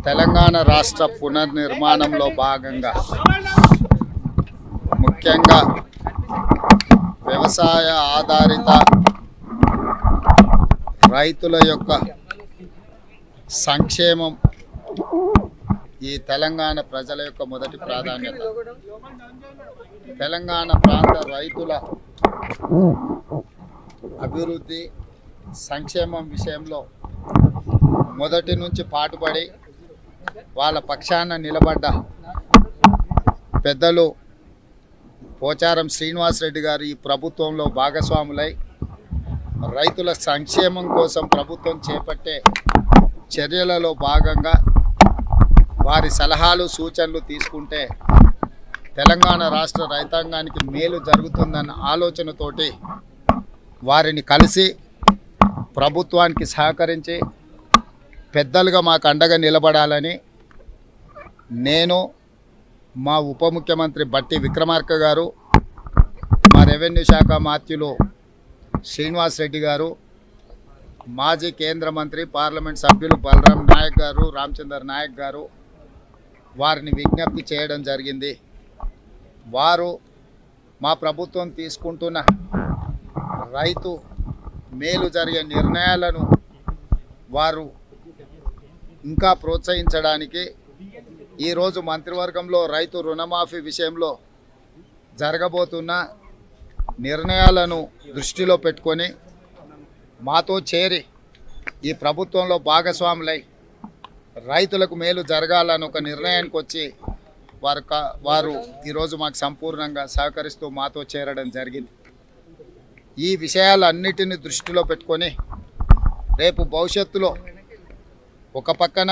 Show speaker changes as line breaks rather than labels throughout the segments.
తెలంగాణ రాష్ట్ర పునర్నిర్మాణంలో భాగంగా ముఖ్యంగా వ్యవసాయ ఆధారిత రైతుల యొక్క సంక్షేమం ఈ తెలంగాణ ప్రజల యొక్క మొదటి ప్రాధాన్యత. తెలంగాణ ప్రాంత రైతుల అభివృద్ధి సంక్షేమం విషయంలో మొదటి నుంచి పాటుపడి వాళ్ళ పక్షాన నిలబడ్డ పెద్దలు పోచారం శ్రీనివాసరెడ్డి గారు ఈ ప్రభుత్వంలో భాగస్వాములై రైతుల సంక్షేమం కోసం ప్రభుత్వం చేపట్టే చర్యలలో భాగంగా వారి సలహాలు సూచనలు తీసుకుంటే తెలంగాణ రాష్ట్ర రైతాంగానికి మేలు జరుగుతుందన్న ఆలోచనతోటి వారిని కలిసి ప్రభుత్వానికి సహకరించి పెద్దలుగా మాకు అండగా నిలబడాలని నేను, మా ఉప ముఖ్యమంత్రి బట్టి విక్రమార్క గారు, మా రెవెన్యూ శాఖ మాత్యులు శ్రీనివాసరెడ్డి గారు, మాజీ కేంద్ర మంత్రి పార్లమెంట్ సభ్యులు బలరాం నాయక్ గారు, రామచందర్ నాయక్ గారు వారిని విజ్ఞప్తి చేయడం జరిగింది. వారు మా ప్రభుత్వం తీసుకుంటున్న రైతు మేలు జరిగే నిర్ణయాలను వారు ఇంకా ప్రోత్సహించడానికి ఈరోజు మంత్రివర్గంలో రైతు రుణమాఫీ విషయంలో జరగబోతున్న నిర్ణయాలను దృష్టిలో పెట్టుకొని మాతో చేరి ఈ ప్రభుత్వంలో భాగస్వాములై రైతులకు మేలు జరగాలని ఒక నిర్ణయానికి వచ్చి వారు ఈరోజు మాకు సంపూర్ణంగా సహకరిస్తూ మాతో చేరడం జరిగింది. ఈ విషయాలన్నిటిని దృష్టిలో పెట్టుకొని రేపు భవిష్యత్తులో ఒక పక్కన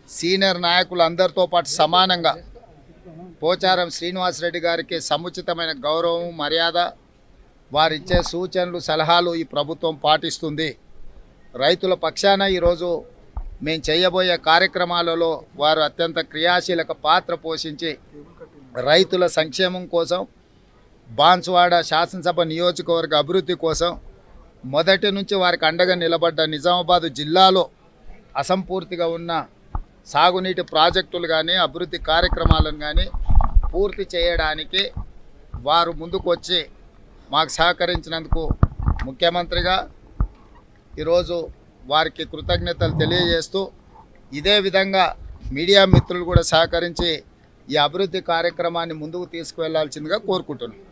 సీనియర్ నాయకులందరితో పాటు సమానంగా పోచారం శ్రీనివాసరెడ్డి గారికి సముచితమైన గౌరవం, మర్యాద, వారిచ్చే సూచనలు, సలహాలు ఈ ప్రభుత్వం పాటిస్తుంది. రైతుల పక్షాన ఈరోజు మేము చేయబోయే కార్యక్రమాలలో వారు అత్యంత క్రియాశీలక పాత్ర పోషించి రైతుల సంక్షేమం కోసం, బాన్సువాడ శాసనసభ నియోజకవర్గ అభివృద్ధి కోసం మొదటి నుంచి వారికి అండగా నిలబడ్డ నిజామాబాద్ జిల్లాలో అసంపూర్తిగా ఉన్న సాగునీటి ప్రాజెక్టులు కానీ అభివృద్ధి కార్యక్రమాలను కానీ పూర్తి చేయడానికి వారు ముందుకు వచ్చి మాకు సహకరించినందుకు ముఖ్యమంత్రిగా ఈరోజు వారికి కృతజ్ఞతలు తెలియజేస్తూ, ఇదే విధంగా మీడియా మిత్రులు కూడా సహకరించి ఈ అభివృద్ధి కార్యక్రమాన్ని ముందుకు తీసుకువెళ్లాల్సిందిగా కోరుకుంటున్నాను.